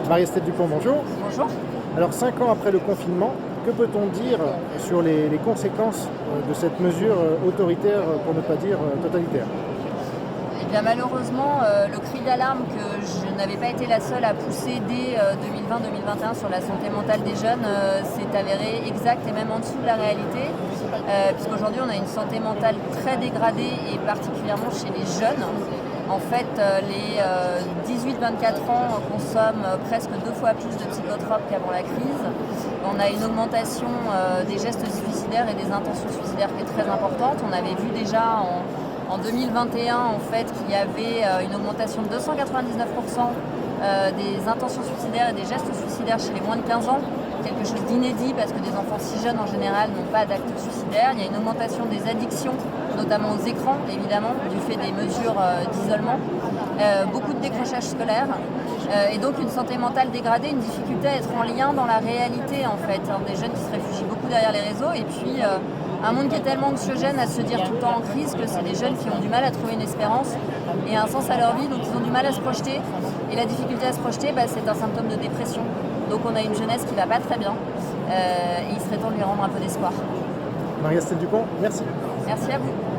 Marie-Estelle Dupont, bonjour. Bonjour. Alors 5 ans après le confinement, que peut-on dire sur les conséquences de cette mesure autoritaire, pour ne pas dire totalitaire? Eh bien, malheureusement, le cri d'alarme que je n'avais pas été la seule à pousser dès 2020-2021 sur la santé mentale des jeunes s'est avéré exact et même en dessous de la réalité, puisqu'aujourd'hui on a une santé mentale très dégradée et particulièrement chez les jeunes. En fait, les 18-24 ans consomment presque 2 fois plus de psychotropes qu'avant la crise. On a une augmentation des gestes suicidaires et des intentions suicidaires qui est très importante. On avait vu déjà en 2021 en fait, qu'il y avait une augmentation de 299% des intentions suicidaires et des gestes suicidaires chez les moins de 15 ans. Quelque chose d'inédit parce que des enfants si jeunes en général n'ont pas d'actes suicidaires. Il y a une augmentation des addictions, notamment aux écrans évidemment, du fait des mesures d'isolement. Beaucoup de décrochage scolaire et donc une santé mentale dégradée, une difficulté à être en lien dans la réalité en fait, hein, des jeunes qui se réfugient beaucoup derrière les réseaux et puis un monde qui est tellement anxiogène à se dire tout le temps en crise que c'est des jeunes qui ont du mal à trouver une espérance et un sens à leur vie, donc ils ont du mal à se projeter et la difficulté à se projeter, c'est un symptôme de dépression. Donc on a une jeunesse qui va pas très bien et il serait temps de lui rendre un peu d'espoir. Marie-Estelle Dupont, merci. Merci à vous.